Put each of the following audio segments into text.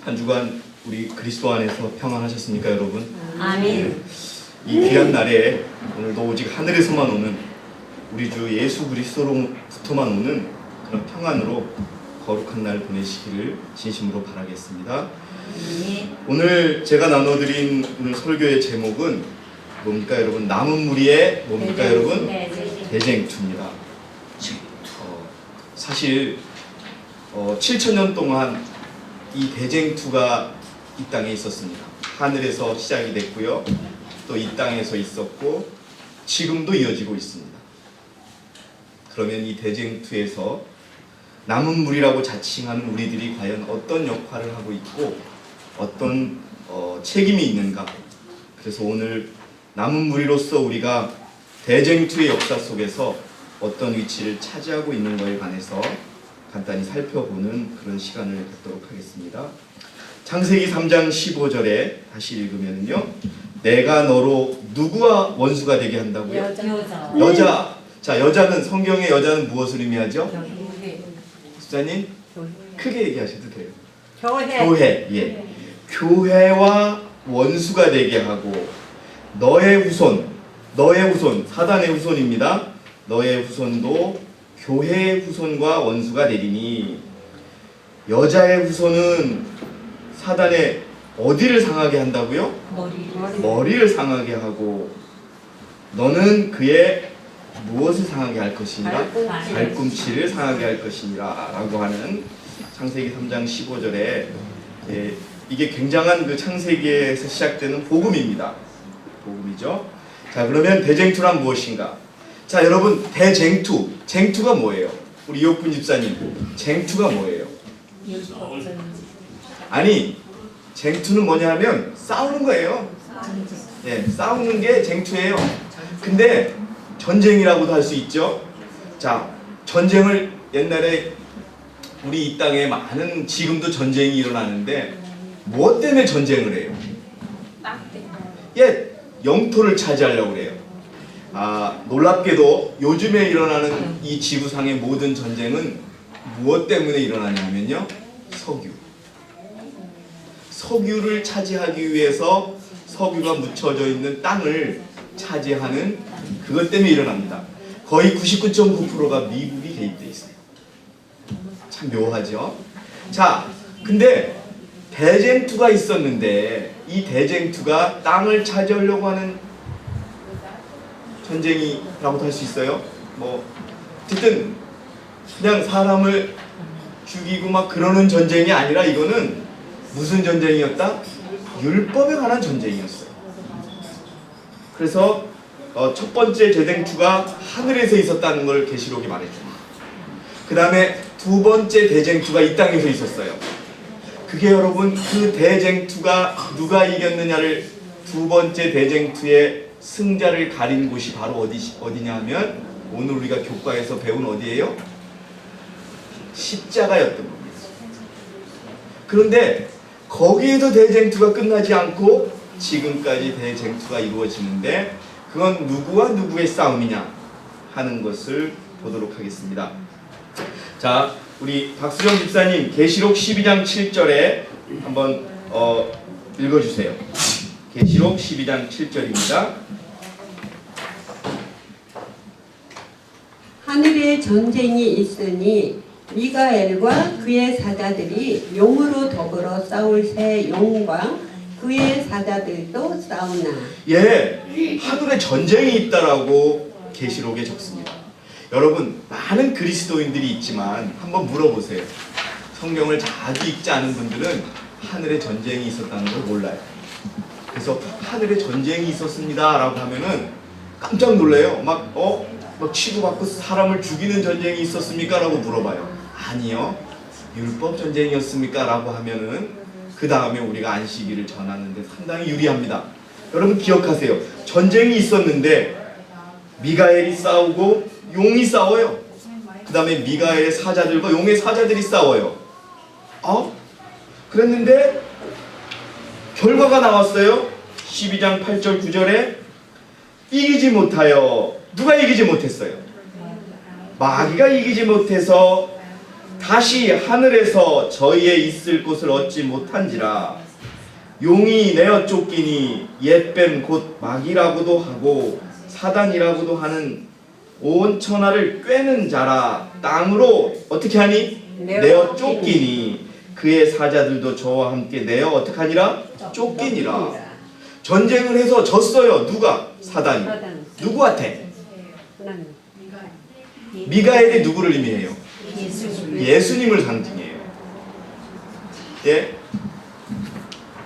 한 주간 우리 그리스도 안에서 평안하셨습니까, 여러분? 아멘. 이 귀한 날에 오늘도 오직 하늘에서만 오는 우리 주 예수 그리스도로부터만 오는 그런 평안으로 거룩한 날 보내시기를 진심으로 바라겠습니다. 오늘 제가 나눠드린 오늘 설교의 제목은 뭡니까, 여러분? 남은 무리의 뭡니까, 여러분? 대쟁투입니다. 사실 7,000년 동안 이 대쟁투가 이 땅에 있었습니다. 하늘에서 시작이 됐고요, 또 이 땅에서 있었고 지금도 이어지고 있습니다. 그러면 이 대쟁투에서 남은 무리라고 자칭하는 우리들이 과연 어떤 역할을 하고 있고 어떤 책임이 있는가? 그래서 오늘 남은 무리로서 우리가 대쟁투의 역사 속에서 어떤 위치를 차지하고 있는 것에 관해서 간단히 살펴보는 그런 시간을 갖도록 하겠습니다. 창세기 3장 15절에 다시 읽으면요, 내가 너로 누구와 원수가 되게 한다고요? 여자. 자, 여자는, 성경의 여자는 무엇을 의미하죠? 집사님 크게 얘기하셔도 돼요. 교회. 예. 교회와 원수가 되게 하고 너의 후손, 사단의 후손입니다. 너의 후손도 교회의 후손과 원수가 되리니. 여자의 후손은 사단의 어디를 상하게 한다고요? 머리를 상하게 하고, 너는 그의 무엇을 상하게 할 것이니라? 발꿈치를 상하게 할 것이니라 라고 하는 창세기 3장 15절에 이게 굉장한 그 창세기에서 시작되는 복음입니다. 복음이죠. 자, 그러면 대쟁투란 무엇인가? 자, 여러분, 쟁투가 뭐예요? 우리 이옥분 집사님, 쟁투가 뭐예요? 아니, 쟁투는 뭐냐 하면 싸우는 거예요. 네, 싸우는 게 쟁투예요. 근데 전쟁이라고도 할 수 있죠. 자, 전쟁을 옛날에 우리 이 땅에 많은, 지금도 전쟁이 일어나는데 무엇 때문에 전쟁을 해요? 예, 영토를 차지하려고 그래요. 놀랍게도 요즘에 일어나는 이 지구상의 모든 전쟁은 무엇 때문에 일어나냐면요, 석유를 차지하기 위해서 석유가 묻혀져 있는 땅을 차지하는 그것 때문에 일어납니다. 거의 99.9%가 미국이 개입되어 있어요. 참 묘하죠? 자, 근데 대쟁투가 있었는데 이 대쟁투가 땅을 차지하려고 하는 전쟁이라고도 할 수 있어요. 어쨌든 그냥 사람을 죽이고 막 그러는 전쟁이 아니라 이거는 무슨 전쟁이었다? 율법에 관한 전쟁이었어요. 그래서 첫 번째 대쟁투가 하늘에서 있었다는 걸 계시록이 말해줍니다. 그 다음에 두 번째 대쟁투가 이 땅에서 있었어요. 그게 여러분, 그 대쟁투가 누가 이겼느냐를, 두 번째 대쟁투의 승자를 가린 곳이 바로 어디냐 하면 오늘 우리가 교과에서 배운 어디예요? 십자가였던 겁니다. 그런데 거기에도 대쟁투가 끝나지 않고 지금까지 대쟁투가 이루어지는데 그건 누구와 누구의 싸움이냐 하는 것을 보도록 하겠습니다. 자, 우리 박수정 집사님 계시록 12장 7절에 한번 읽어주세요. 계시록 12장 7절입니다. 하늘에 전쟁이 있으니 미가엘과 그의 사자들이 용으로 더불어 싸울 새 용과 그의 사자들도 싸우나. 예, 하늘에 전쟁이 있다라고 계시록에 적습니다. 여러분, 많은 그리스도인들이 있지만 한번 물어보세요. 성경을 자주 읽지 않은 분들은 하늘에 전쟁이 있었다는 걸 몰라요. 그래서 하늘에 전쟁이 있었습니다 라고 하면은 깜짝 놀래요. 막 치고받고 사람을 죽이는 전쟁이 있었습니까? 라고 물어봐요. 아니요, 율법 전쟁이었습니까? 라고 하면은 그 다음에 우리가 안식일을 전하는데 상당히 유리합니다. 여러분 기억하세요. 전쟁이 있었는데 미가엘이 싸우고 용이 싸워요. 그 다음에 미가엘의 사자들과 용의 사자들이 싸워요. 그랬는데 결과가 나왔어요. 12장 8절 9절에 이기지 못하여, 누가 이기지 못했어요? 마귀가 이기지 못해서 다시 하늘에서 저희의 있을 곳을 얻지 못한지라 용이 내어 쫓기니 옛뱀 곧 마귀라고도 하고 사단이라고도 하는 온 천하를 꿰는 자라 땅으로 어떻게 하니? 내어 쫓기니 그의 사자들도 저와 함께 내어 어떻게 하니라? 쫓기니라. 전쟁을 해서 졌어요. 누가? 사단이. 누구한테? 미가엘이 누구를 의미해요? 예수님을 상징해요. 예?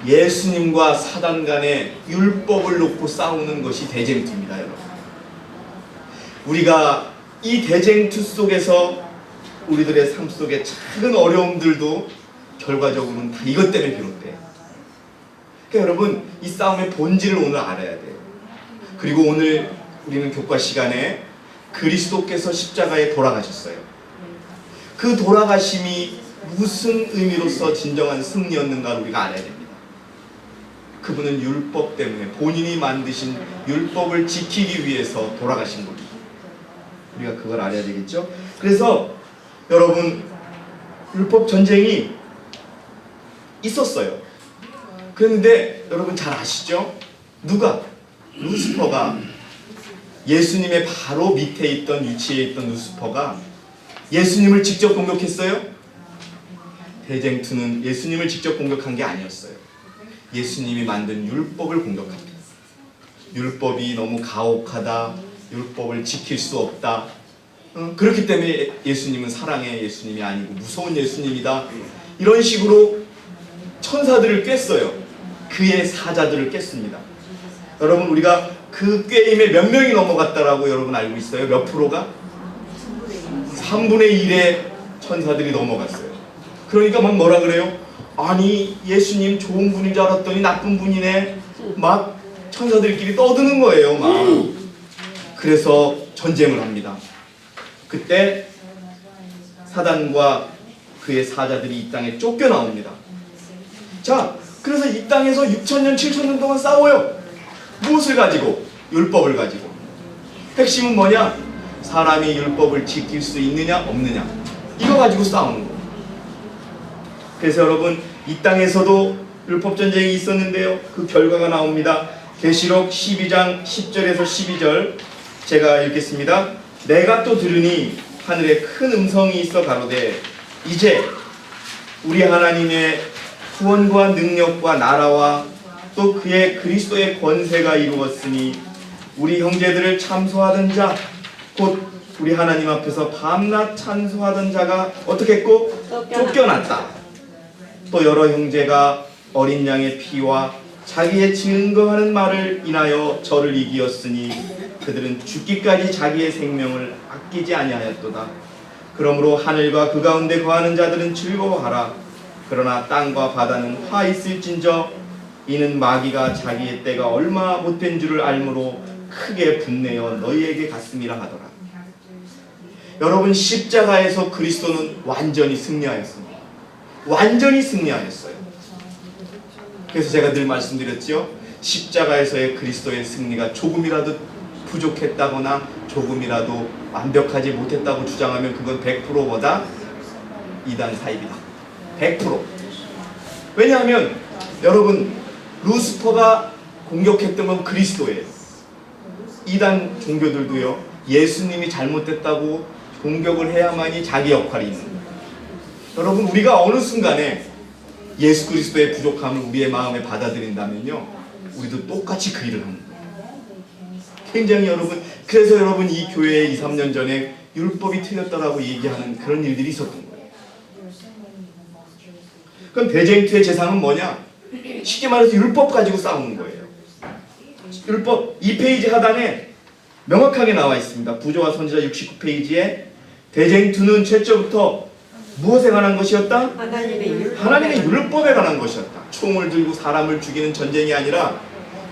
예수님과 사단 간의 율법을 놓고 싸우는 것이 대쟁투입니다, 여러분. 우리가 이 대쟁투 속에서 우리들의 삶 속의 작은 어려움들도 결과적으로는 다 이것 때문에 비롯돼요. 그러니까 여러분, 이 싸움의 본질을 오늘 알아야 돼요. 그리고 오늘 우리는 교과 시간에 그리스도께서 십자가에 돌아가셨어요. 그 돌아가심이 무슨 의미로서 진정한 승리였는가를 우리가 알아야 됩니다. 그분은 율법 때문에 본인이 만드신 율법을 지키기 위해서 돌아가신 겁니다. 우리가 그걸 알아야 되겠죠? 그래서 여러분, 율법 전쟁이 있었어요. 그런데 여러분 잘 아시죠? 누가? 루시퍼가, 예수님의 바로 밑에 있던 위치에 있던 루시퍼가 예수님을 직접 공격했어요? 대쟁투는 예수님을 직접 공격한 게 아니었어요. 예수님이 만든 율법을 공격합니다. 율법이 너무 가혹하다, 율법을 지킬 수 없다, 그렇기 때문에 예수님은 사랑의 예수님이 아니고 무서운 예수님이다, 이런 식으로 천사들을 깼어요. 그의 사자들을 깼습니다. 여러분, 우리가 그 꾀임에 몇 명이 넘어갔다라고 여러분 알고 있어요? 몇 프로가? 3분의 1의 천사들이 넘어갔어요. 그러니까 막 뭐라 그래요? 아니, 예수님 좋은 분인 줄 알았더니 나쁜 분이네, 막 천사들끼리 떠드는 거예요, 막. 그래서 전쟁을 합니다. 그때 사단과 그의 사자들이 이 땅에 쫓겨나옵니다. 자, 그래서 이 땅에서 6,000년, 7,000년 동안 싸워요. 무엇을 가지고? 율법을 가지고. 핵심은 뭐냐? 사람이 율법을 지킬 수 있느냐 없느냐, 이거 가지고 싸우는 거예요. 그래서 여러분, 이 땅에서도 율법 전쟁이 있었는데요, 그 결과가 나옵니다. 계시록 12장 10절에서 12절 제가 읽겠습니다. 내가 또 들으니 하늘에 큰 음성이 있어 가로되 이제 우리 하나님의 구원과 능력과 나라와 또 그의 그리스도의 권세가 이루었으니 우리 형제들을 참소하던 자, 곧 우리 하나님 앞에서 밤낮 찬송하던 자가 어떻게 했고? 쫓겨났다. 또 여러 형제가 어린 양의 피와 자기의 증거하는 말을 인하여 저를 이기었으니 그들은 죽기까지 자기의 생명을 아끼지 아니하였도다. 그러므로 하늘과 그 가운데 거하는 자들은 즐거워하라. 그러나 땅과 바다는 화 있을진저 이는 마귀가 자기의 때가 얼마 못된 줄을 알므로 크게 분내어 너희에게 갔음이라 하더라. 여러분, 십자가에서 그리스도는 완전히 승리하였습니다. 완전히 승리하였어요. 그래서 제가 늘 말씀드렸죠. 십자가에서의 그리스도의 승리가 조금이라도 부족했다거나 조금이라도 완벽하지 못했다고 주장하면 그건 100%보다 이단 사입이다. 100%. 왜냐하면 여러분, 루시퍼가 공격했던 건 그리스도예요. 이단 종교들도요, 예수님이 잘못됐다고 공격을 해야만이 자기 역할이 있는 거예요. 여러분, 우리가 어느 순간에 예수 그리스도의 부족함을 우리의 마음에 받아들인다면요, 우리도 똑같이 그 일을 하는 거예요. 굉장히 여러분, 그래서 여러분 이 교회에 2, 3년 전에 율법이 틀렸다라고 얘기하는 그런 일들이 있었던 거예요. 그럼 대쟁투의 재상은 뭐냐? 쉽게 말해서 율법 가지고 싸우는 거예요. 율법 2페이지 하단에 명확하게 나와 있습니다. 부조와 선지자 69페이지에 대쟁투는 최초부터 무엇에 관한 것이었다? 하나님의 율법에 관한 것이었다. 총을 들고 사람을 죽이는 전쟁이 아니라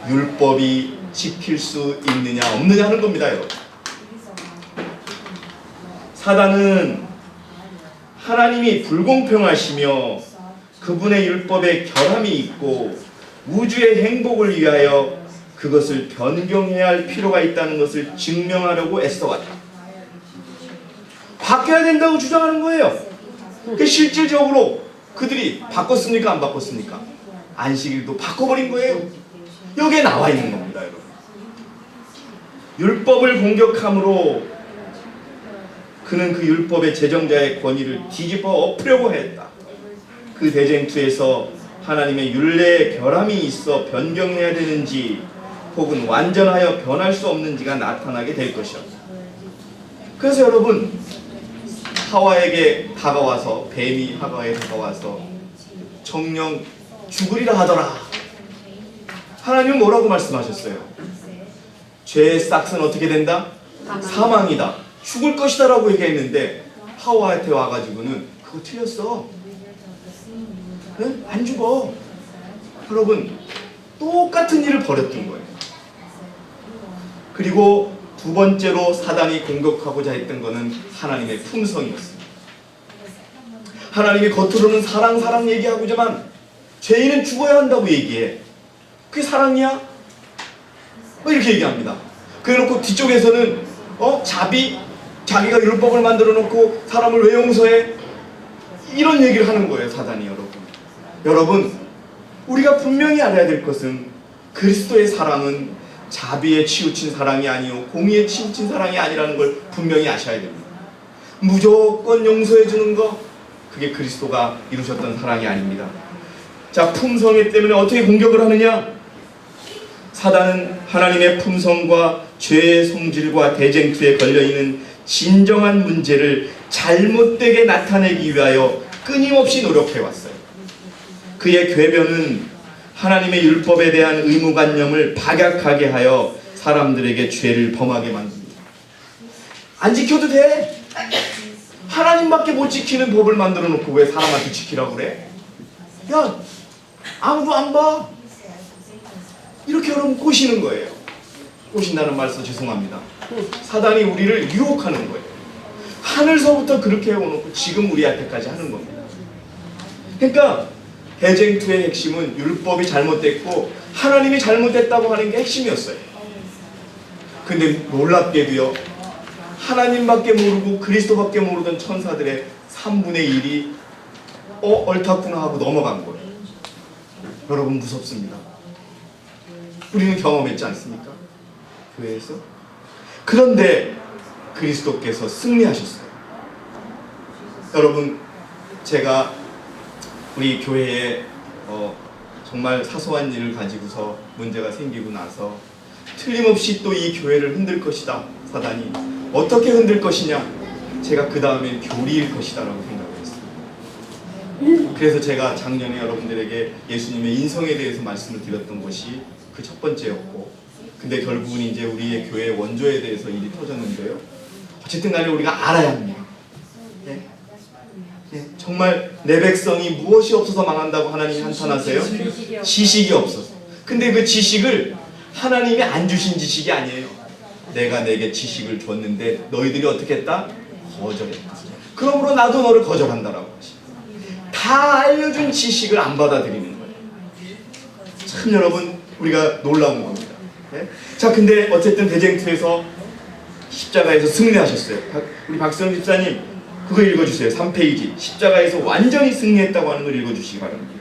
율법이 지킬 수 있느냐 없느냐 하는 겁니다, 여러분. 사단은 하나님이 불공평하시며 그분의 율법에 결함이 있고 우주의 행복을 위하여 그것을 변경해야 할 필요가 있다는 것을 증명하려고 애써왔다. 바뀌어야 된다고 주장하는 거예요. 그 실질적으로 그들이 바꿨습니까? 안 바꿨습니까? 안식일도 바꿔버린 거예요. 여기에 나와 있는 겁니다, 여러분. 율법을 공격함으로 그는 그 율법의 제정자의 권위를 뒤집어 엎으려고 했다. 그 대쟁투에서 하나님의 율례에 결함이 있어 변경해야 되는지 혹은 완전하여 변할 수 없는지가 나타나게 될 것이었다. 그래서 여러분, 하와에게 다가와서, 뱀이 하와에게 다가와서 정령 죽으리라 하더라. 하나님은 뭐라고 말씀하셨어요? 죄의 싹은 어떻게 된다? 사망이다. 죽을 것이다 라고 얘기했는데 하와한테 와가지고는 그거 틀렸어. 응? 안 죽어. 여러분, 똑같은 일을 벌였던 거예요. 그리고 두 번째로 사단이 공격하고자 했던 것은 하나님의 품성이었습니다. 하나님이 겉으로는 사랑 얘기하고자만 죄인은 죽어야 한다고 얘기해. 그게 사랑이야? 이렇게 얘기합니다. 그래놓고 뒤쪽에서는 자기가 율법을 만들어 놓고 사람을 왜 용서해? 이런 얘기를 하는 거예요, 사단이. 여러분, 우리가 분명히 알아야 될 것은 그리스도의 사랑은 자비에 치우친 사랑이 아니요 공의에 치우친 사랑이 아니라는 걸 분명히 아셔야 됩니다. 무조건 용서해 주는 거, 그게 그리스도가 이루셨던 사랑이 아닙니다. 자, 품성에 때문에 어떻게 공격을 하느냐? 사단은 하나님의 품성과 죄의 성질과 대쟁투에 걸려있는 진정한 문제를 잘못되게 나타내기 위하여 끊임없이 노력해왔어요. 그의 궤변은 하나님의 율법에 대한 의무관념을 박약하게 하여 사람들에게 죄를 범하게 만듭니다. 안 지켜도 돼. 하나님밖에 못 지키는 법을 만들어 놓고 왜 사람한테 지키라고 그래? 야, 아무도 안 봐. 이렇게 여러분 꼬시는 거예요. 꼬신다는 말씀 죄송합니다. 사단이 우리를 유혹하는 거예요. 하늘서부터 그렇게 해오놓고 지금 우리한테까지 하는 겁니다. 그러니까 대쟁투의 핵심은 율법이 잘못됐고 하나님이 잘못됐다고 하는 게 핵심이었어요. 근데 놀랍게도요, 하나님밖에 모르고 그리스도밖에 모르던 천사들의 3분의 1이 옳다구나 하고 넘어간 거예요. 여러분, 무섭습니다. 우리는 경험했지 않습니까? 교회에서. 그런데 그리스도께서 승리하셨어요. 여러분, 제가 우리 교회에 정말 사소한 일을 가지고서 문제가 생기고 나서 틀림없이 또 이 교회를 흔들 것이다, 사단이. 어떻게 흔들 것이냐? 제가 그 다음엔 교리일 것이다 라고 생각을 했습니다. 그래서 제가 작년에 여러분들에게 예수님의 인성에 대해서 말씀을 드렸던 것이 그 첫 번째였고, 근데 결국은 이제 우리의 교회 원조에 대해서 일이 터졌는데요. 어쨌든 간에 우리가 알아야 합니다. 네? 네, 정말 내 백성이 무엇이 없어서 망한다고 하나님이 한탄하세요? 지식이 없어서. 근데 그 지식을 하나님이 안 주신 지식이 아니에요. 내가 내게 지식을 줬는데 너희들이 어떻게 했다? 거절했다. 그러므로 나도 너를 거절한다라고 하십니다. 다 알려준 지식을 안 받아들이는 거예요. 참 여러분, 우리가 놀라운 겁니다. 네? 자, 근데 어쨌든 대쟁투에서 십자가에서 승리하셨어요. 우리 박수영 집사님, 그거 읽어주세요. 3페이지. 십자가에서 완전히 승리했다고 하는 걸 읽어주시기 바랍니다.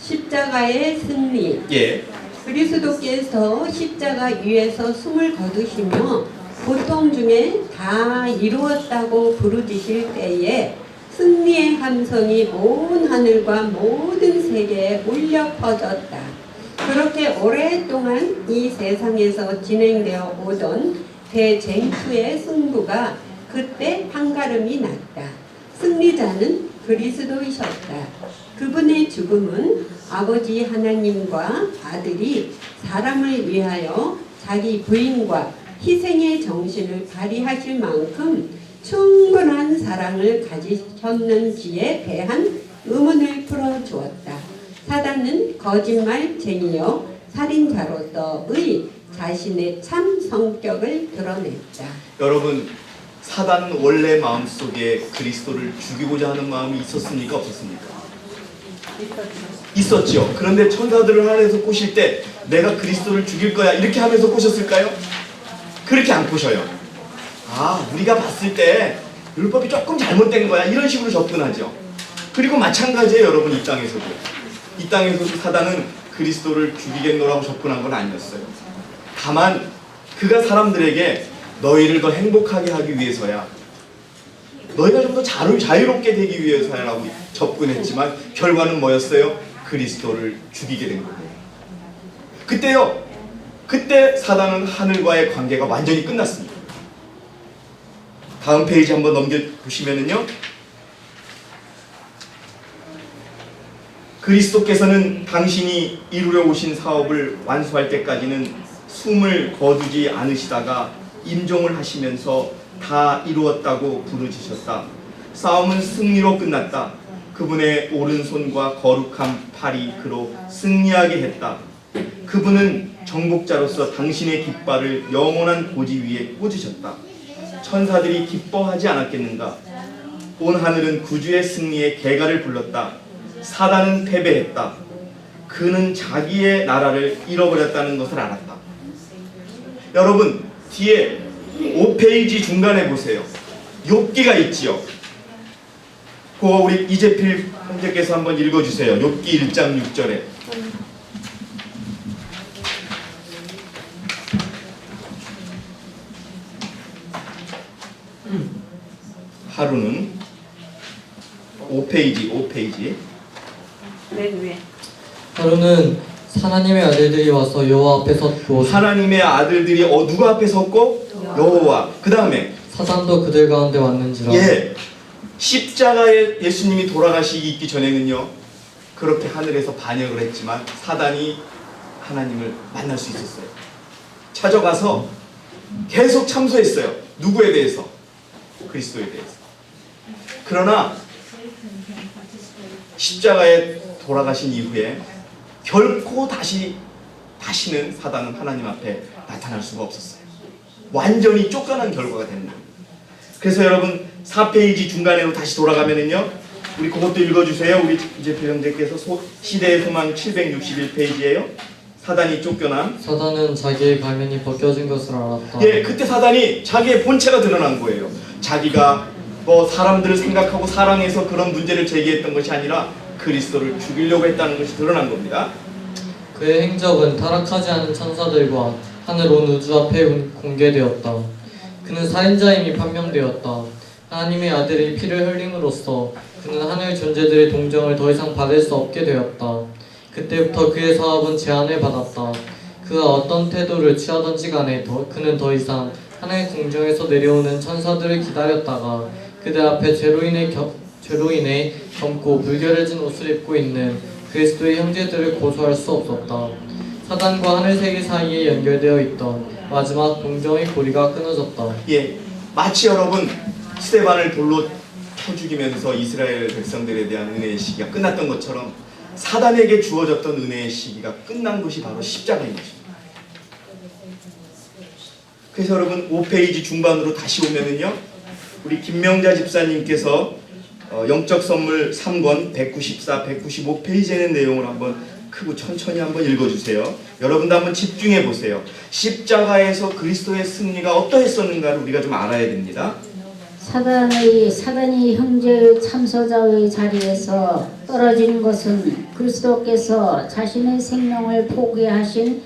십자가의 승리. 예. 그리스도께서 십자가 위에서 숨을 거두시며 고통 중에 다 이루었다고 부르짖을 때에 승리의 함성이 온 하늘과 모든 세계에 울려 퍼졌다. 그렇게 오랫동안 이 세상에서 진행되어 오던 대쟁투의 승부가 그때 한가름이 났다. 승리자는 그리스도이셨다. 그분의 죽음은 아버지 하나님과 아들이 사람을 위하여 자기 부인과 희생의 정신을 발휘하실 만큼 충분한 사랑을 가지셨는지에 대한 의문을 풀어주었다. 사단은 거짓말쟁이요 살인자로서의 자신의 참 성격을 드러냈다. 여러분, 사단 원래 마음속에 그리스도를 죽이고자 하는 마음이 있었습니까? 없었습니까? 있었죠. 그런데 천사들을 하늘에서 꼬실 때 내가 그리스도를 죽일 거야 이렇게 하면서 꼬셨을까요? 그렇게 안 꼬셔요. 아, 우리가 봤을 때 율법이 조금 잘못된 거야 이런 식으로 접근하죠. 그리고 마찬가지예요 여러분. 이 땅에서도 사단은 그리스도를 죽이겠노라고 접근한 건 아니었어요. 다만 그가 사람들에게 너희를 더 행복하게 하기 위해서야, 너희가 좀 더 자유롭게 되기 위해서야라고 접근했지만 결과는 뭐였어요? 그리스도를 죽이게 된 거예요. 그때 사단은 하늘과의 관계가 완전히 끝났습니다. 다음 페이지 한번 넘겨보시면은요, 그리스도께서는 당신이 이루려 오신 사업을 완수할 때까지는 숨을 거두지 않으시다가 임종을 하시면서 다 이루었다고 부르짖으셨다. 싸움은 승리로 끝났다. 그분의 오른손과 거룩한 팔이 그로 승리하게 했다. 그분은 정복자로서 당신의 깃발을 영원한 고지 위에 꽂으셨다. 천사들이 기뻐하지 않았겠는가? 온 하늘은 구주의 승리의 개가를 불렀다. 사단은 패배했다. 그는 자기의 나라를 잃어버렸다는 것을 알았다. 여러분, 뒤에 5페이지 중간에 보세요. 욥기가 있지요. 그거 우리 이재필 형제께서 한번 읽어주세요. 욥기 1장 6절에. 하루는 5페이지. 맨 위에. 하루는 하나님의 아들들이 와서 여호와 앞에 섰고 하나님의 아들들이 누구 앞에 섰고? 여호와. 그 다음에 사단도 그들 가운데 왔는지라. 십자가에 예수님이 돌아가시기 있기 전에는요, 그렇게 하늘에서 반역을 했지만 사단이 하나님을 만날 수 있었어요. 찾아가서 계속 참소했어요. 누구에 대해서? 그리스도에 대해서. 그러나 십자가에 돌아가신 이후에 결코 다시는 사단은 하나님 앞에 나타날 수가 없었어요. 완전히 쫓겨난 결과가 되는 겁니다. 그래서 여러분 4페이지 중간으로 다시 돌아가면은요, 우리 그것도 읽어주세요. 우리 이제 배영재께서 시대의 소망 761페이지예요. 사단이 쫓겨난. 사단은 자기의 가면이 벗겨진 것을 알았다. 그때 사단이 자기의 본체가 드러난 거예요. 자기가 사람들을 생각하고 사랑해서 그런 문제를 제기했던 것이 아니라 그리스도를 죽이려고 했다는 것이 드러난 겁니다. 그의 행적은 타락하지 않은 천사들과 하늘 온 우주 앞에 공개되었다. 그는 살인자임이 판명되었다. 하나님의 아들이 피를 흘림으로써 그는 하늘 존재들의 동정을 더 이상 받을 수 없게 되었다. 그때부터 그의 사업은 제한을 받았다. 그가 어떤 태도를 취하든지 간에 그는 더 이상 하나의 궁정에서 내려오는 천사들을 기다렸다가 그들 앞에 죄로 인해 젊고 불결해진 옷을 입고 있는 그리스도의 형제들을 고소할 수 없었다. 사단과 하늘 세계 사이에 연결되어 있던 마지막 동정의 고리가 끊어졌다. 마치 여러분 스데반을 돌로 쳐 죽이면서 이스라엘 백성들에 대한 은혜의 시기가 끝났던 것처럼 사단에게 주어졌던 은혜의 시기가 끝난 것이 바로 십자가인 것입니다. 그래서 여러분 5페이지 중반으로 다시 오면은요, 우리 김명자 집사님께서 영적 선물 3권 194, 195페이지에 내용을 한번 크고 천천히 한번 읽어주세요. 여러분도 한번 집중해 보세요. 십자가에서 그리스도의 승리가 어떠했었는가를 우리가 좀 알아야 됩니다. 사단이 형제의 참소자의 자리에서 떨어진 것은 그리스도께서 자신의 생명을 포기하신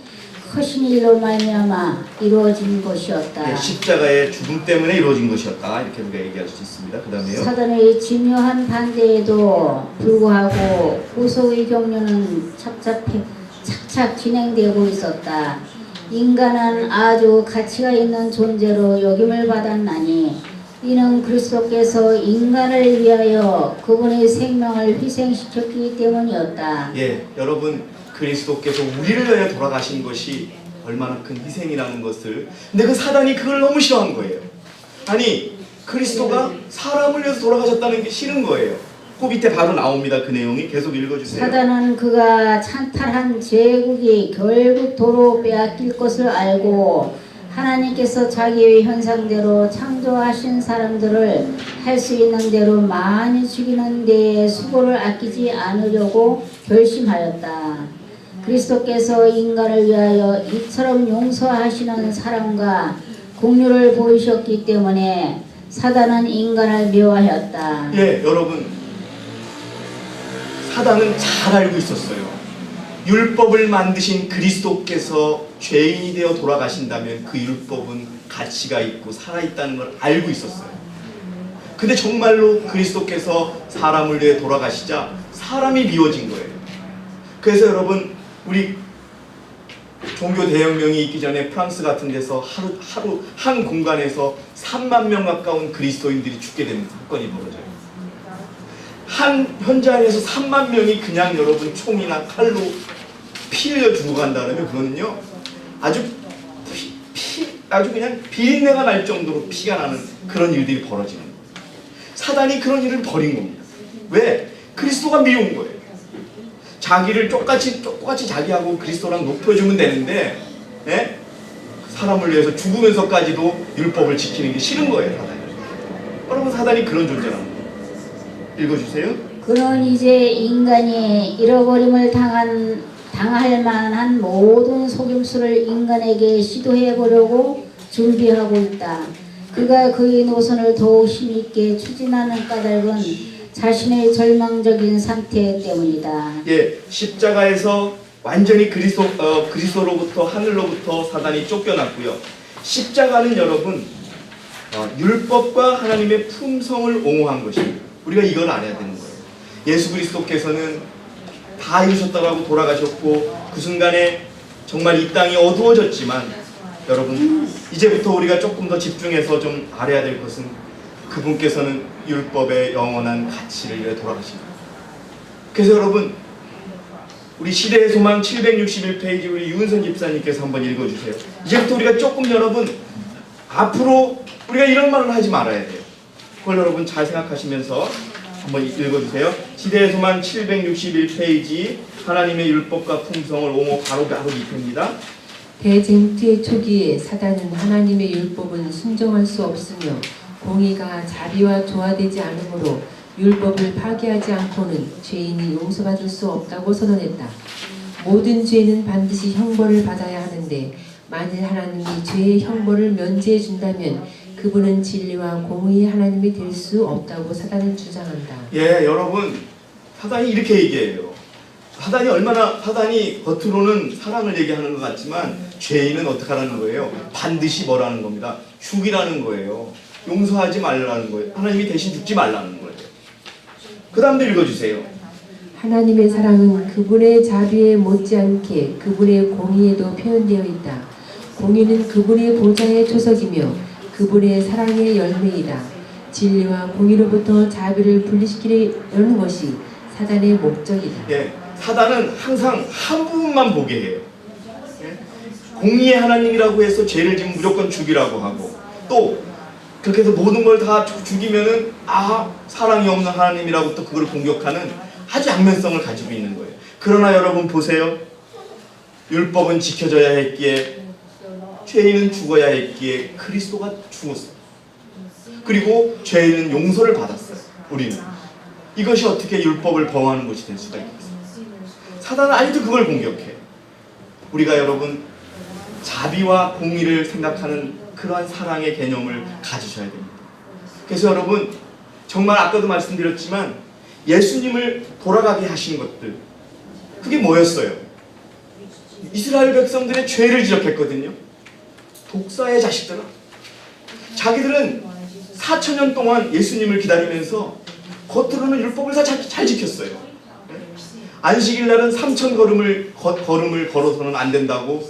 크신 일로 말미암아 이루어진 것이었다. 십자가의 죽음 때문에 이루어진 것이었다. 이렇게 우리가 얘기할 수 있습니다. 그 다음에요. 사단의 집요한 반대에도 불구하고 구속의 경륜은 착착 진행되고 있었다. 인간은 아주 가치가 있는 존재로 여김을 받았나니 이는 그리스도께서 인간을 위하여 그분의 생명을 희생시켰기 때문이었다. 여러분 그리스도께서 우리를 위하여 돌아가신 것이 얼마나 큰 희생이라는 것을, 근데 그 사단이 그걸 너무 싫어한 거예요. 아니 그리스도가 사람을 위해서 돌아가셨다는 게 싫은 거예요. 그 밑에 바로 나옵니다. 그 내용이 계속 읽어주세요. 사단은 그가 찬탈한 제국이 결국 도로 빼앗길 것을 알고 하나님께서 자기의 현상대로 창조하신 사람들을 할 수 있는 대로 많이 죽이는 데에 수고를 아끼지 않으려고 결심하였다. 그리스도께서 인간을 위하여 이처럼 용서하시는 사랑과 긍휼을 보이셨기 때문에 사단은 인간을 미워하였다. 예, 여러분, 사단은 잘 알고 있었어요. 율법을 만드신 그리스도께서 죄인이 되어 돌아가신다면 그 율법은 가치가 있고 살아있다는 걸 알고 있었어요. 근데 정말로 그리스도께서 사람을 위해 돌아가시자 사람이 미워진 거예요. 그래서 여러분, 우리 종교 대혁명이 있기 전에 프랑스 같은 데서 하루 한 공간에서 3만 명 가까운 그리스도인들이 죽게 되는 사건이 벌어져요. 한 현장에서 3만 명이 그냥 여러분 총이나 칼로 피 흘려 죽어간다면 그거는요 아주 아주 그냥 비린내가 날 정도로 피가 나는 그런 일들이 벌어지는 거예요. 사단이 그런 일을 벌인 겁니다. 왜? 그리스도가 미운 거예요. 자기를 똑같이 자기하고 그리스도랑 높여주면 되는데, 예? 사람을 위해서 죽으면서까지도 율법을 지키는 게 싫은 거예요, 사단이. 여러분, 사단이 그런 존재라는 거예요. 읽어주세요. 그는 이제 인간이 잃어버림을 당할 만한 모든 속임수를 인간에게 시도해 보려고 준비하고 있다. 그가 그의 노선을 더욱 힘있게 추진하는 까닭은 자신의 상태 때문이다. 예, 십자가에서 완전히 그리스도로부터 하늘로부터 사단이 쫓겨났고요. 십자가는 여러분 율법과 하나님의 품성을 옹호한 것입니다. 우리가 이걸 알아야 되는 거예요. 예수 그리스도께서는 다 이루셨다고 돌아가셨고 그 순간에 정말 이 땅이 어두워졌지만 여러분 이제부터 우리가 조금 더 집중해서 좀 알아야 될 것은 그분께서는 율법의 영원한 가치를 위해 돌아가십니다. 그래서 여러분 우리 시대의 소망 761페이지 우리 유은선 집사님께서 한번 읽어주세요. 이제부터 우리가 조금 여러분 앞으로 우리가 이런 말을 하지 말아야 돼요. 그걸 여러분 잘 생각하시면서 한번 읽어주세요. 시대의 소망 761페이지 하나님의 율법과 품성을 옹호 바로 밑입니다. 대쟁투의 초기에 사단은 하나님의 율법은 순종할 수 없으며 공의가 자비와 조화되지 않으므로 율법을 파괴하지 않고는 죄인이 용서받을 수 없다고 선언했다. 모든 죄는 반드시 형벌을 받아야 하는데 만일 하나님이 죄의 형벌을 면제해 준다면 그분은 진리와 공의의 하나님이 될 수 없다고 사단은 주장한다. 예, 여러분 사단이 이렇게 얘기해요. 사단이 겉으로는 사랑을 얘기하는 것 같지만 죄인은 어떻게 하라는 거예요? 반드시 뭐라는 겁니다. 죽이라는 거예요. 용서하지 말라는 거예요. 하나님이 대신 죽지 말라는 거예요. 그 다음도 읽어주세요. 하나님의 사랑은 그분의 자비에 못지않게 그분의 공의에도 표현되어 있다. 공의는 그분의 보좌의 초석이며 그분의 사랑의 열매이다. 진리와 공의로부터 자비를 분리시키려는 것이 사단의 목적이다. 예, 사단은 항상 한 부분만 보게 해요. 예? 공의의 하나님이라고 해서 죄를 지면 무조건 죽이라고 하고 또 그렇게 해서 모든 걸 다 죽이면은 사랑이 없는 하나님이라고 또 그걸 공격하는 아주 양면성을 가지고 있는 거예요. 그러나 여러분 보세요. 율법은 지켜져야 했기에 죄인은 죽어야 했기에 그리스도가 죽었어요. 그리고 죄인은 용서를 받았어요. 우리는 이것이 어떻게 율법을 범하는 것이 될 수가 있겠어요. 사단은 아직도 그걸 공격해. 우리가 여러분 자비와 공의를 생각하는 그러한 사랑의 개념을 가지셔야 됩니다. 그래서 여러분 정말 아까도 말씀드렸지만 예수님을 돌아가게 하신 것들 그게 뭐였어요? 이스라엘 백성들의 죄를 지적했거든요. 독사의 자식들아. 자기들은 4,000년 동안 예수님을 기다리면서 겉으로는 율법을 다 잘 지켰어요. 안식일 날은 3,000걸음을 걸어서는 안 된다고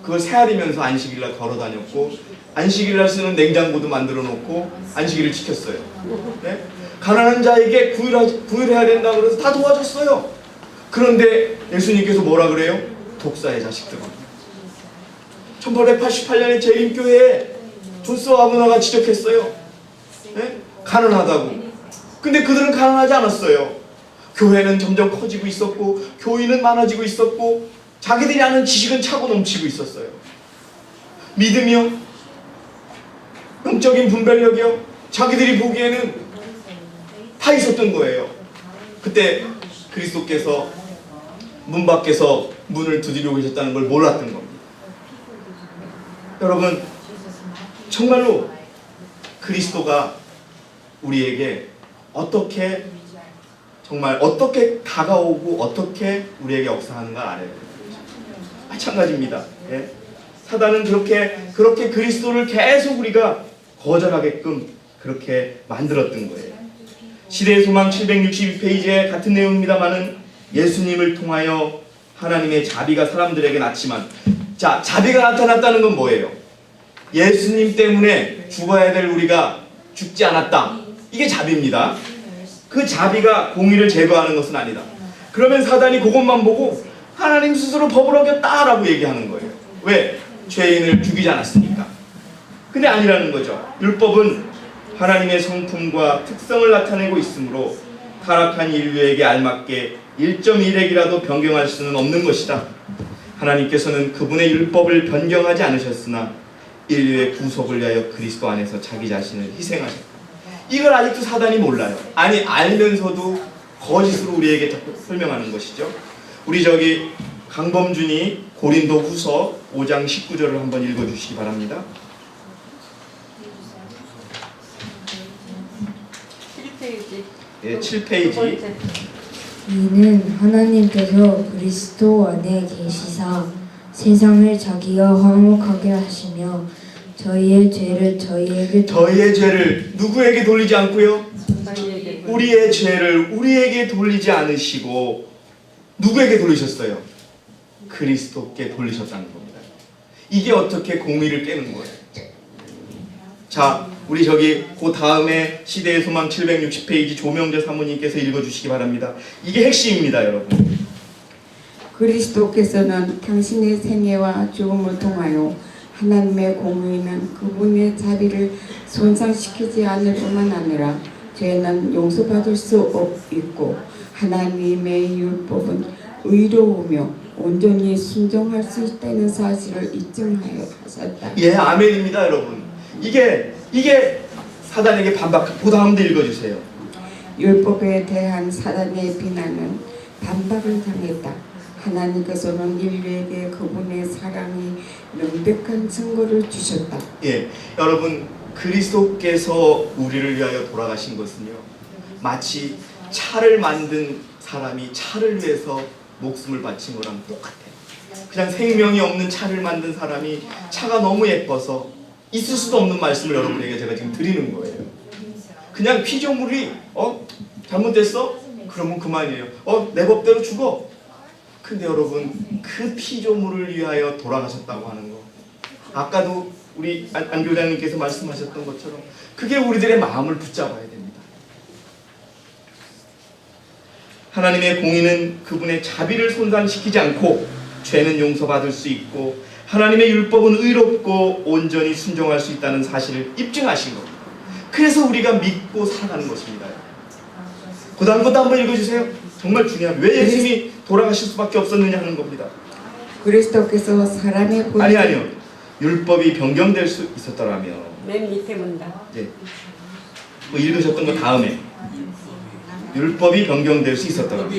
그걸 세아리면서 안식일 날 걸어 다녔고 안식일 날 쓰는 냉장고도 만들어 놓고 안식일을 지켰어요. 네? 가난한 자에게 구휼해야 된다고 그래서 다 도와줬어요. 그런데 예수님께서 뭐라 그래요? 독사의 자식들. 1888년에 재림교회에 존스와 아브나가 지적했어요. 네? 가난하다고. 근데 그들은 가난하지 않았어요. 교회는 점점 커지고 있었고 교인은 많아지고 있었고 자기들이 아는 지식은 차고 넘치고 있었어요. 믿음이요, 영적인 분별력이요, 자기들이 보기에는 다 있었던 거예요. 그때 그리스도께서 문 밖에서 문을 두드리고 계셨다는 걸 몰랐던 겁니다. 여러분 정말로 그리스도가 우리에게 어떻게 정말 어떻게 다가오고 어떻게 우리에게 역사하는가 알아야 돼요. 마찬가지입니다. 예? 사단은 그렇게 그리스도를 계속 우리가 거절하게끔 그렇게 만들었던 거예요. 시대의 소망 762페이지에 같은 내용입니다만은 예수님을 통하여 하나님의 자비가 사람들에게 났지만, 자, 자비가 나타났다는 건 뭐예요? 예수님 때문에 죽어야 될 우리가 죽지 않았다. 이게 자비입니다. 그 자비가 공의를 제거하는 것은 아니다. 그러면 사단이 그것만 보고 하나님 스스로 법을 어겼다라고 얘기하는 거예요. 왜? 죄인을 죽이지 않았으니까. 근데 아니라는 거죠. 율법은 하나님의 성품과 특성을 나타내고 있으므로 타락한 인류에게 알맞게 1.1핵이라도 변경할 수는 없는 것이다. 하나님께서는 그분의 율법을 변경하지 않으셨으나 인류의 구속을 위하여 그리스도 안에서 자기 자신을 희생하셨다. 이걸 아직도 사단이 몰라요. 아니, 알면서도 거짓으로 우리에게 자꾸 설명하는 것이죠. 우리 강범준이 고린도 후서 5장 19절을 한번 읽어주시기 바랍니다. 7페이지. 예, 7페이지. 이는 하나님께서 그리스도 안에 계시사 세상을 자기가 화목하게 하시며 저희의 죄를 누구에게 돌리지 않고요? 자기에게. 우리의 죄를 우리에게 돌리지 않으시고 누구에게 돌리셨어요? 그리스도께 돌리셨다는 겁니다. 이게 어떻게 공의를 깨는 거예요? 자, 우리 그 다음에 시대의 소망 760페이지 조명재 사모님께서 읽어주시기 바랍니다. 이게 핵심입니다, 여러분. 그리스도께서는 당신의 생애와 죽음을 통하여 하나님의 공의는 그분의 자비를 손상시키지 않을 뿐만 아니라 죄는 용서받을 수 있고 하나님의 율법은 의로우며 온전히 순종할 수 있다는 사실을 입증하여 하셨다. 예, 아멘입니다, 여러분. 이게 사단에게 그 다음도 읽어주세요. 율법에 대한 사단의 비난은 반박을 당했다. 하나님께서는 인류에게 그분의 사랑이 명백한 증거를 주셨다. 예, 여러분, 그리스도께서 우리를 위하여 돌아가신 것은요, 마치 차를 만든 사람이 차를 위해서 목숨을 바친 거랑 똑같아요. 그냥 생명이 없는 차를 만든 사람이 차가 너무 예뻐서 있을 수도 없는 말씀을 여러분에게 제가 지금 드리는 거예요. 그냥 피조물이 잘못됐어? 그러면 그만이에요. 내 법대로 죽어. 근데 여러분, 그 피조물을 위하여 돌아가셨다고 하는 거, 아까도 우리 안 교장님께서 말씀하셨던 것처럼 그게 우리들의 마음을 붙잡아야 됩니다. 하나님의 공의는 그분의 자비를 손상시키지 않고 죄는 용서받을 수 있고 하나님의 율법은 의롭고 온전히 순종할 수 있다는 사실을 입증하신 겁니다. 그래서 우리가 믿고 살아가는 것입니다. 그 다음 것도 한번 읽어주세요. 정말 중요한, 왜 예수님이 돌아가실 수밖에 없었느냐 하는 겁니다. 그리스도께서 사람의 아니요. 율법이 변경될 수 있었더라면, 맨 밑에 문다. 예, 읽으셨던 거 다음에 율법이 변경될 수 있었더라면,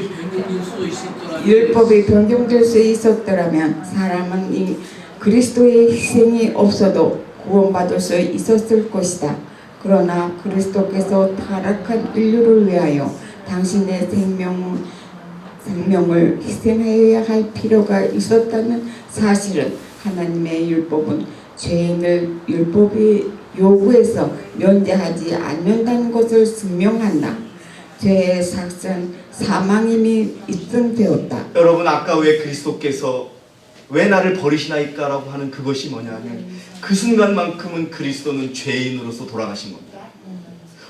율법이 변경될 수 있었더라면 사람은 그리스도의 희생이 없어도 구원받을 수 있었을 것이다. 그러나 그리스도께서 타락한 인류를 위하여 당신의 생명을 희생하여야 할 필요가 있었다는 사실은 하나님의 율법은 죄인을 율법이 요구해서 면제하지 않는다는 것을 증명한다. 죄의 삭은 사망임이 입증되었다. 여러분, 아까 왜 그리스도께서 왜 나를 버리시나이까라고 하는 그것이 뭐냐면, 그 순간만큼은 그리스도는 죄인으로서 돌아가신 겁니다.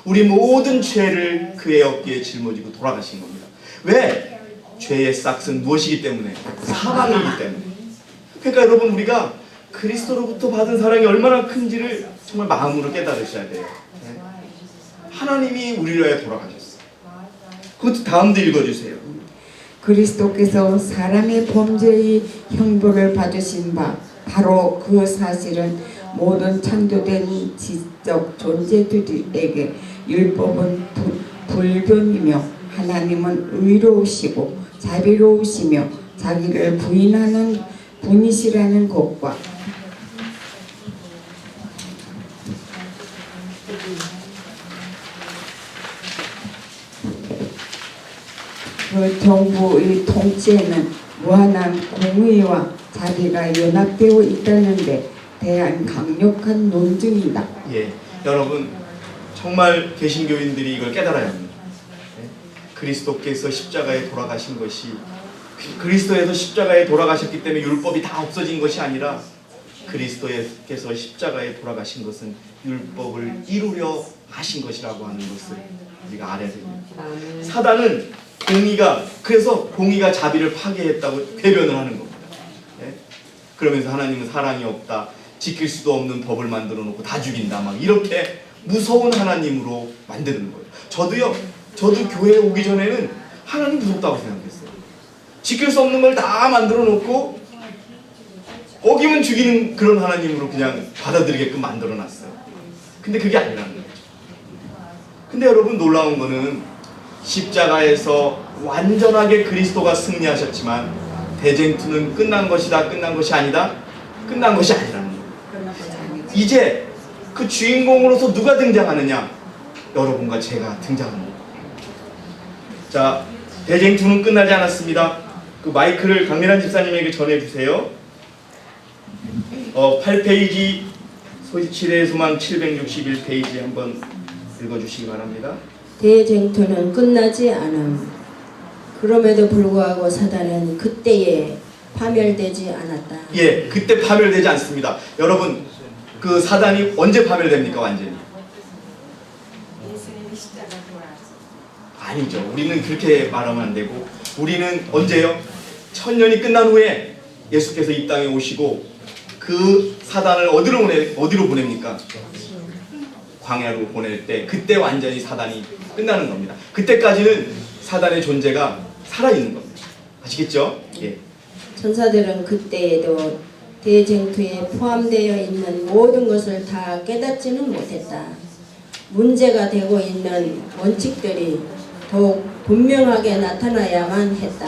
우리 모든 죄를 그의 어깨에 짊어지고 돌아가신 겁니다. 왜? 죄의 싹은 무엇이기 때문에? 사망이기 때문에. 그러니까 여러분, 우리가 그리스도로부터 받은 사랑이 얼마나 큰지를 정말 마음으로 깨달으셔야 돼요. 네? 하나님이 우리를 위해 돌아가셨어요. 그것도 다음도 읽어주세요. 그리스도께서 사람의 범죄의 형벌을 받으신 바 바로 그 사실은 모든 창조된 지적 존재들에게 율법은 불변이며 하나님은 의로우시고 자비로우시며 자기를 부인하는 분이시라는 것과 그 정부의 통치에는 무한한 공의와 자비가 연합되어 있다는 데 대한 강력한 논증이다. 예, 여러분 정말 개신교인들이 이걸 깨달아야 합니다. 예? 그리스도께서 십자가에 돌아가신 것이 그리스도에서 십자가에 돌아가셨기 때문에 율법이 다 없어진 것이 아니라 그리스도께서 십자가에 돌아가신 것은 율법을 이루려 하신 것이라고 하는 것을 우리가 알아야 됩니다. 사단은 그래서 공의가 자비를 파괴했다고 괴변을 하는 겁니다. 예? 그러면서 하나님은 사랑이 없다, 지킬 수도 없는 법을 만들어 놓고 다 죽인다, 막 이렇게 무서운 하나님으로 만드는 거예요. 저도 교회에 오기 전에는 하나님 무섭다고 생각했어요. 지킬 수 없는 걸 다 만들어 놓고 어기면 죽이는 그런 하나님으로 그냥 받아들이게끔 만들어 놨어요. 근데 그게 아니라는 거죠. 근데 여러분 놀라운 거는 십자가에서 완전하게 그리스도가 승리하셨지만 대쟁투는 끝난 것이다, 끝난 것이 아니다, 끝난 것이 아니라는 거예요. 이제 그 주인공으로서 누가 등장하느냐? 여러분과 제가 등장합니다. 자, 대쟁투는 끝나지 않았습니다. 그 마이크를 강민환 집사님에게 전해주세요. 8페이지 소시치대의 소망 761페이지 한번 읽어주시기 바랍니다. 대쟁투는 끝나지 않음. 그럼에도 불구하고 사단은 그때에 파멸되지 않았다. 예, 그때 파멸되지 않습니다. 여러분, 그 사단이 언제 파멸됩니까? 완전히? 아니죠. 우리는 그렇게 말하면 안 되고, 우리는 언제요? 천년이 끝난 후에 예수께서 이 땅에 오시고 그 사단을 어디로 보냅니까? 광야로 보낼 때, 그때 완전히 사단이 끝나는 겁니다. 그때까지는 사단의 존재가 살아있는 겁니다. 아시겠죠? 예. 천사들은 그때에도 대쟁투에 포함되어 있는 모든 것을 다 깨닫지는 못했다. 문제가 되고 있는 원칙들이 더욱 분명하게 나타나야만 했다.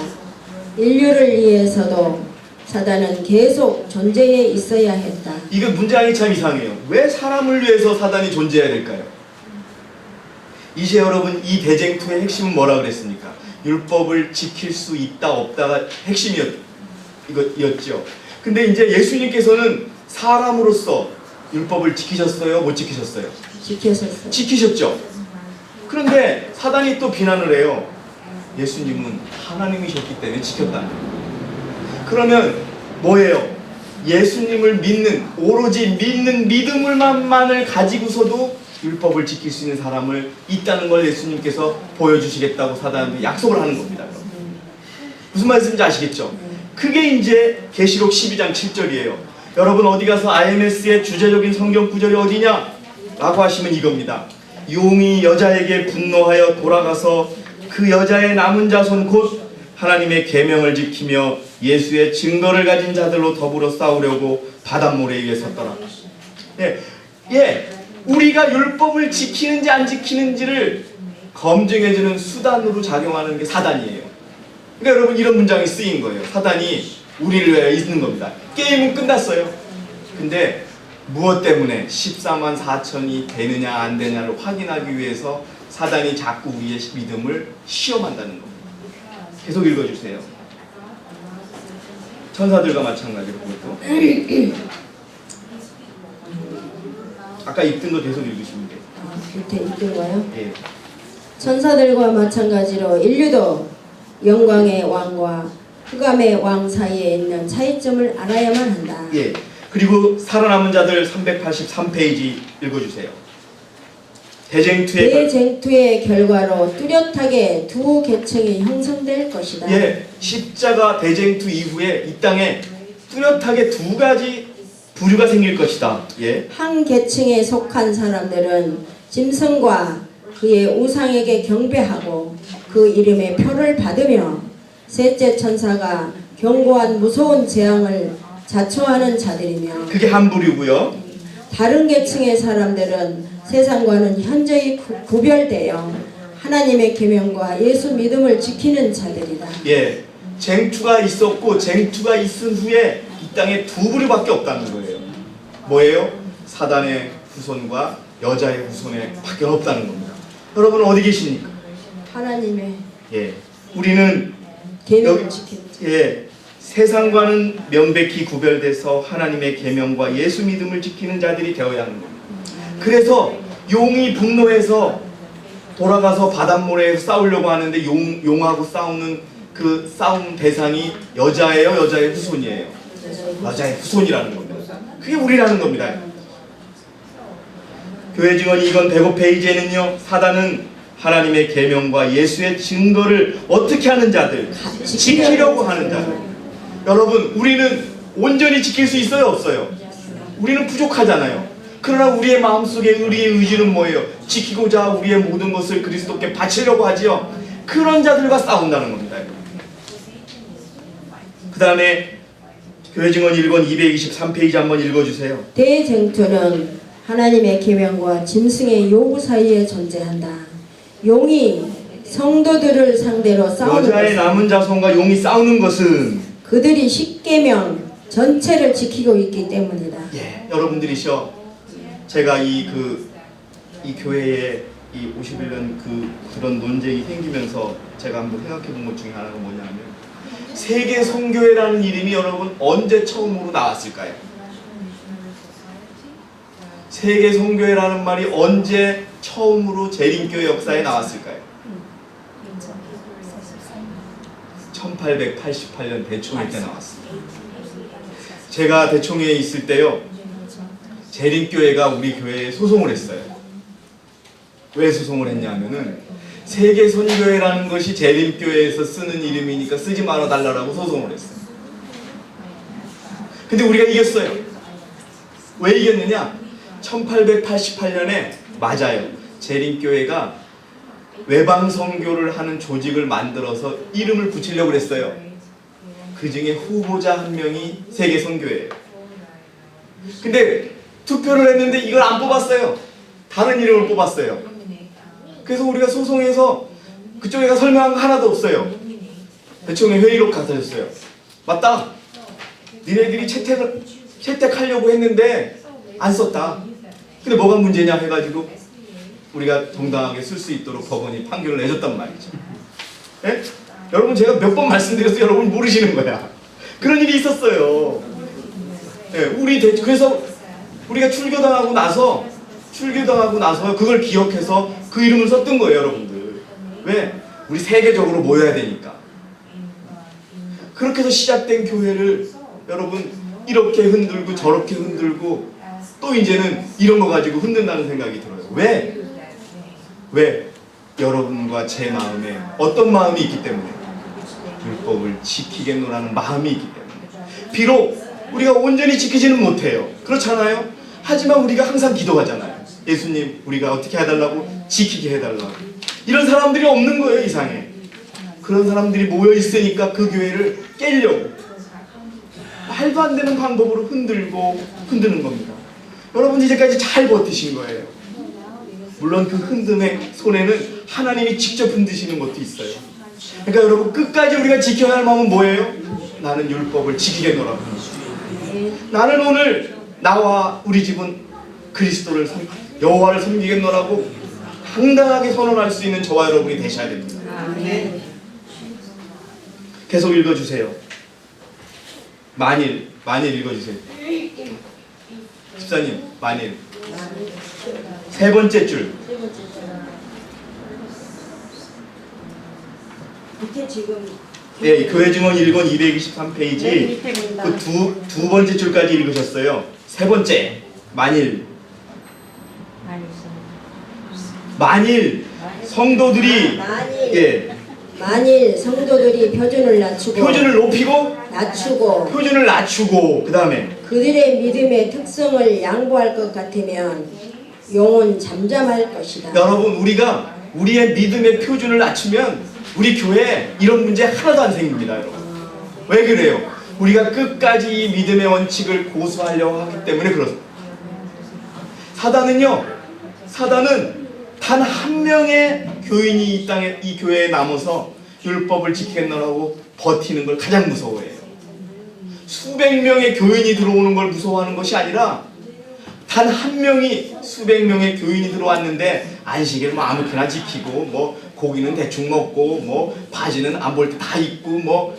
인류를 위해서도 사단은 계속 존재해 있어야 했다. 이거 문장이 참 이상해요. 왜 사람을 위해서 사단이 존재해야 될까요? 이제 여러분, 이 대쟁투의 핵심은 뭐라 그랬습니까? 율법을 지킬 수 있다 없다가 핵심이었죠. 근데 이제 예수님께서는 사람으로서 율법을 지키셨어요? 못 지키셨어요? 지켰었어. 지키셨죠. 그런데 사단이 또 비난을 해요. 예수님은 하나님이셨기 때문에 지켰다는 거예요. 그러면 뭐예요? 예수님을 믿는, 오로지 믿는 믿음을만을 가지고서도 율법을 지킬 수 있는 사람을 있다는 걸 예수님께서 보여주시겠다고 사단한테 약속을 하는 겁니다. 무슨 말씀인지 아시겠죠? 그게 이제 계시록 12장 7절이에요. 여러분 어디 가서 IMS의 주제적인 성경 구절이 어디냐? 라고 하시면 이겁니다. 용이 여자에게 분노하여 돌아가서 그 여자의 남은 자손 곧 하나님의 계명을 지키며 예수의 증거를 가진 자들로 더불어 싸우려고 바닷모래 위에 섰더라. 우리가 율법을 지키는지 안 지키는지를 검증해주는 수단으로 작용하는 게 사단이에요. 그러니까 여러분 이런 문장이 쓰인 거예요. 사단이 우리를 위해 있는 겁니다. 게임은 끝났어요. 근데 무엇 때문에 14만 4천이 되느냐 안 되냐를 확인하기 위해서 사단이 자꾸 우리의 믿음을 시험한다는 겁니다. 계속 읽어주세요. 천사들과 마찬가지로 그것도 아까 읽던 거 계속 읽으시면 돼요. 밑에 읽던가요? 예. 천사들과 마찬가지로 인류도 영광의 왕과 흑암의 왕 사이에 있는 차이점을 알아야만 한다. 예. 그리고 살아남은 자들 383페이지 읽어주세요. 대쟁투의 결과로 뚜렷하게 두 계층이 형성될 것이다. 예, 십자가 대쟁투 이후에 이 땅에 뚜렷하게 두 가지 부류가 생길 것이다. 예. 한 계층에 속한 사람들은 짐승과 그의 우상에게 경배하고 그 이름의 표를 받으며 셋째 천사가 견고한 무서운 재앙을 자초하는 자들이며 그게 한 부류고요. 다른 계층의 사람들은 세상과는 현저히 구별되어 하나님의 계명과 예수 믿음을 지키는 자들이다. 예, 쟁투가 있었고 쟁투가 있은 후에 이 땅에 두 부류밖에 없다는 거예요. 뭐예요? 사단의 후손과 여자의 후손에 밖에 없다는 겁니다. 여러분 어디 계십니까? 하나님의 예, 우리는 계명을 여기- 지키는 자. 예, 세상과는 명백히 구별돼서 하나님의 계명과 예수 믿음을 지키는 자들이 되어야 하는 겁니다. 그래서 용이 분노해서 돌아가서 바닷모래에서 싸우려고 하는데 용하고 싸우는 그 싸움 대상이 여자예요, 여자의 후손이에요? 여자의 후손이라는 겁니다. 그게 우리라는 겁니다. 교회 증언 2권 105페이지에는요, 사단은 하나님의 계명과 예수의 증거를 어떻게 하는 자들, 지키려고 하는 자들. 여러분, 우리는 온전히 지킬 수 있어요, 없어요? 우리는 부족하잖아요. 그러나 우리의 마음속에 우리의 의지는 뭐예요? 지키고자 우리의 모든 것을 그리스도께 바치려고 하지요. 그런 자들과 싸운다는 겁니다. 그 다음에 교회 증언 1권 223페이지 한번 읽어주세요. 대쟁투는 하나님의 계명과 짐승의 요구 사이에 존재한다. 용이 성도들을 상대로 싸우는 여자의 것은 남은 자손과 용이 싸우는 것은 그들이 십계명 전체를 지키고 있기 때문이다. 예, 여러분들이셔. 제가 이 교회에 이 51년 그런 논쟁이 생기면서 제가 한번 생각해 본 것 중에 하나가 뭐냐면, 세계 선교회라는 이름이 여러분 언제 처음으로 나왔을까요? 세계 선교회라는 말이 언제 처음으로 재림교회 역사에 나왔을까요? 1888년 대총회 때 나왔습니다. 제가 대총회에 있을 때요, 재림교회가 우리 교회에 소송을 했어요. 왜 소송을 했냐면은 세계 선교회라는 것이 재림교회에서 쓰는 이름이니까 쓰지 말아달라고 소송을 했어요. 근데 우리가 이겼어요. 왜 이겼느냐? 1888년에 맞아요. 재림교회가 외방 선교를 하는 조직을 만들어서 이름을 붙이려고 했어요. 그 중에 후보자 한 명이 세계 선교회예요. 근데 투표를 했는데 이걸 안 뽑았어요. 다른 이름을 뽑았어요. 그래서 우리가 소송해서 그쪽에가 설명한 거 하나도 없어요. 대충 회의록 가서였어요. 맞다. 니네들이 채택하려고 했는데 안 썼다. 근데 뭐가 문제냐 해가지고 우리가 정당하게 쓸 수 있도록 법원이 판결을 내줬단 말이죠. 예? 여러분, 제가 몇 번 말씀드려서 여러분 모르시는 거야. 그런 일이 있었어요. 예, 그래서 우리가 출교당하고 나서 그걸 기억해서 그 이름을 썼던 거예요, 여러분들. 왜? 우리 세계적으로 모여야 되니까. 그렇게 해서 시작된 교회를 여러분 이렇게 흔들고 저렇게 흔들고 또 이제는 이런 거 가지고 흔든다는 생각이 들어요. 왜? 여러분과 제 마음에 어떤 마음이 있기 때문에? 율법을 지키겠노라는 마음이 있기 때문에. 비록 우리가 온전히 지키지는 못해요. 그렇잖아요? 하지만 우리가 항상 기도하잖아요. 예수님, 우리가 어떻게 해달라고? 지키게 해달라고. 이런 사람들이 없는 거예요, 이상해. 그런 사람들이 모여 있으니까 그 교회를 깨려고 말도 안 되는 방법으로 흔드는 겁니다. 여러분, 이제까지 잘 버티신 거예요. 물론 그 흔듦의 손에는 하나님이 직접 흔드시는 것도 있어요. 그러니까 여러분, 끝까지 우리가 지켜야 할 마음은 뭐예요? 나는 율법을 지키겠노라고. 나는 오늘 나와 우리 집은 그리스도를 여호와를 섬기겠노라고 당당하게 선언할 수 있는 저와 여러분이 되셔야 됩니다. 계속 읽어주세요. 만일 읽어주세요. 집사님, 만일. 세 번째 줄. 밑에 지금 네, 교회 증언 1권 223페이지 밑에 본다. 그 두 번째 줄까지 읽으셨어요. 세 번째, 만일 성도들이 만일 성도들이 표준을 낮추고 그 다음에 그들의 믿음의 특성을 양보할 것 같으면 용은 잠잠할 것이다. 여러분, 우리가 우리의 믿음의 표준을 낮추면 우리 교회에 이런 문제 하나도 안 생깁니다, 여러분. 왜 그래요? 우리가 끝까지 이 믿음의 원칙을 고수하려고 하기 때문에 그렇습니다. 사단은 단 한 명의 교인이 이 교회에 남아서 율법을 지키겠노라고 버티는 걸 가장 무서워해요. 수백 명의 교인이 들어오는 걸 무서워하는 것이 아니라 단 한 명이 수백 명의 교인이 들어왔는데 안식일 뭐 아무렇게나 지키고 뭐 고기는 대충 먹고 뭐 바지는 안 볼 때 다 입고 뭐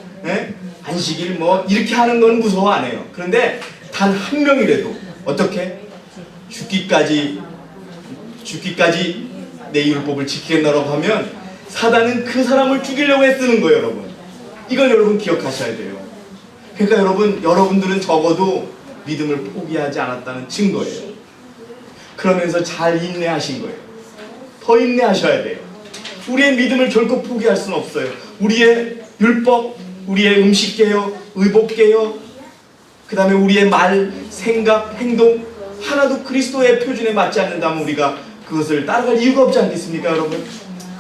안식일 뭐 이렇게 하는 건 무서워 안 해요. 그런데 단 한 명이라도 어떻게 죽기까지 내 율법을 지키겠노라고 하면 사단은 그 사람을 죽이려고 애쓰는 거예요, 여러분. 이걸 여러분 기억하셔야 돼요. 그러니까 여러분들은 적어도 믿음을 포기하지 않았다는 증거예요. 그러면서 잘 인내하신 거예요. 더 인내하셔야 돼요. 우리의 믿음을 결코 포기할 수는 없어요. 우리의 율법, 우리의 음식개혁, 의복개혁, 그 다음에 우리의 말, 생각, 행동 하나도 그리스도의 표준에 맞지 않는다면 우리가 그것을 따라갈 이유가 없지 않겠습니까, 여러분?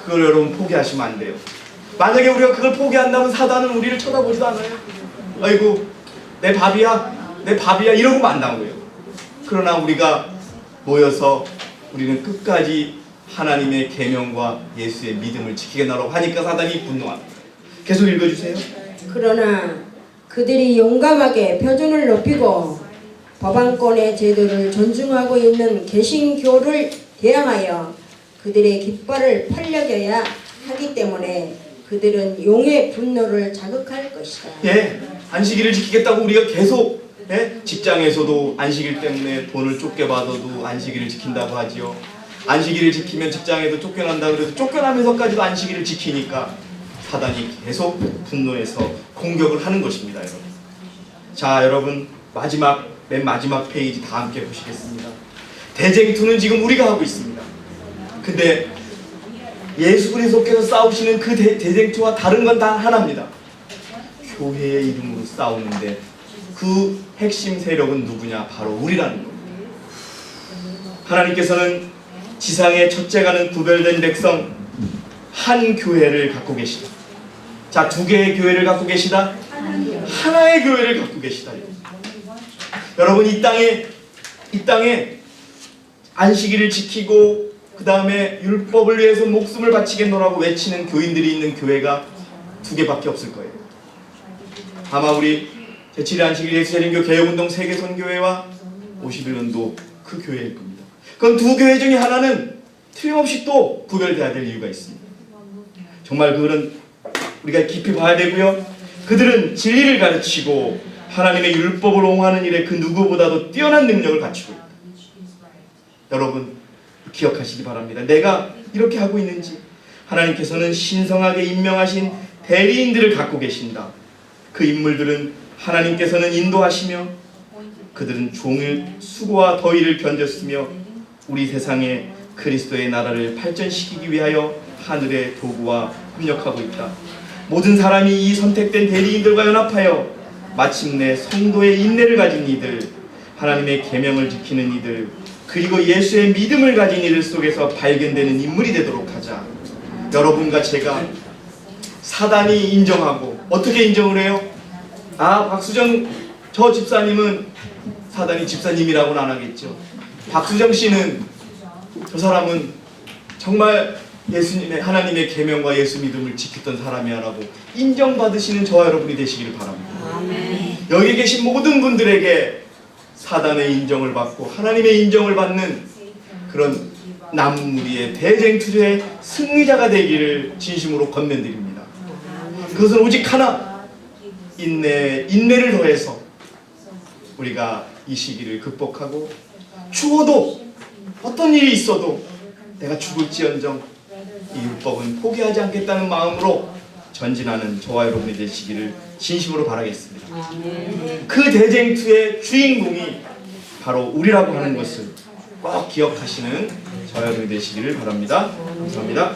그걸 여러분 포기하시면 안 돼요. 만약에 우리가 그걸 포기한다면 사단은 우리를 쳐다보지도 않아요. 아이고 내 밥이야 이러고 만난 거예요. 그러나 우리가 모여서 우리는 끝까지 하나님의 계명과 예수의 믿음을 지키겠노라고 하니까 사단이 분노합니다. 계속 읽어주세요. 그러나 그들이 용감하게 표준을 높이고 법안권의 제도를 존중하고 있는 개신교를 대항하여 그들의 깃발을 펄럭여야 하기 때문에 그들은 용의 분노를 자극할 것이다. 예, 안식일을 지키겠다고 우리가 계속 직장에서도 안식일 때문에 돈을 쫓겨 받아도 안식일을 지킨다고 하지요. 안식일을 지키면 직장에도 쫓겨난다 그래도 쫓겨나면서까지도 안식일을 지키니까 사단이 계속 분노해서 공격을 하는 것입니다, 여러분. 자, 여러분 맨 마지막 페이지 다 함께 보시겠습니다. 대쟁투는 지금 우리가 하고 있습니다. 근데 예수 그리스도께서 싸우시는 그 대쟁투와 다른 건 단 하나입니다. 교회의 이름으로 싸우는데 그 핵심 세력은 누구냐? 바로 우리라는 겁니다. 하나님께서는 지상의 첫째가는 구별된 백성 한 교회를 갖고 계시다. 자, 두 개의 교회를 갖고 계시다. 하나의 교회를 갖고 계시다. 여러분 이 땅에 안식일을 지키고 그 다음에 율법을 위해서 목숨을 바치겠노라고 외치는 교인들이 있는 교회가 두 개밖에 없을 거예요. 아마 우리 제7회 안식일 예수재림교 개혁운동 세계선교회와 51년도 그 교회일 겁니다. 그건 두 교회 중에 하나는 틀림없이 또 구별돼야 될 이유가 있습니다. 정말 그들은 우리가 깊이 봐야 되고요. 그들은 진리를 가르치고 하나님의 율법을 옹호하는 일에 그 누구보다도 뛰어난 능력을 갖추고 있다. 여러분 기억하시기 바랍니다. 내가 이렇게 하고 있는지 하나님께서는 신성하게 임명하신 대리인들을 갖고 계신다. 그 인물들은 하나님께서는 인도하시며 그들은 종일 수고와 더위를 견뎠으며 우리 세상에 그리스도의 나라를 발전시키기 위하여 하늘의 도구와 협력하고 있다. 모든 사람이 이 선택된 대리인들과 연합하여 마침내 성도의 인내를 가진 이들, 하나님의 계명을 지키는 이들, 그리고 예수의 믿음을 가진 이들 속에서 발견되는 인물이 되도록 하자. 여러분과 제가 사단이 인정하고 어떻게 인정을 해요? 아, 박수정 저 집사님은 사단이 집사님이라고는 안 하겠죠. 박수정 씨는 저 사람은 정말 예수님의 하나님의 계명과 예수 믿음을 지켰던 사람이야라고 인정받으시는 저와 여러분이 되시기를 바랍니다. 아멘. 여기 계신 모든 분들에게 사단의 인정을 받고 하나님의 인정을 받는 그런 남은 무리의 대쟁투의 승리자가 되기를 진심으로 건면드립니다. 그것은 오직 하나, 인내를 더해서 우리가 이 시기를 극복하고 죽어도 어떤 일이 있어도 내가 죽을지언정 이 율법은 포기하지 않겠다는 마음으로 전진하는 저와 여러분이 되시기를 진심으로 바라겠습니다. 그 대쟁투의 주인공이 바로 우리라고 하는 것을 꼭 기억하시는 저와 여러분이 되시기를 바랍니다. 감사합니다.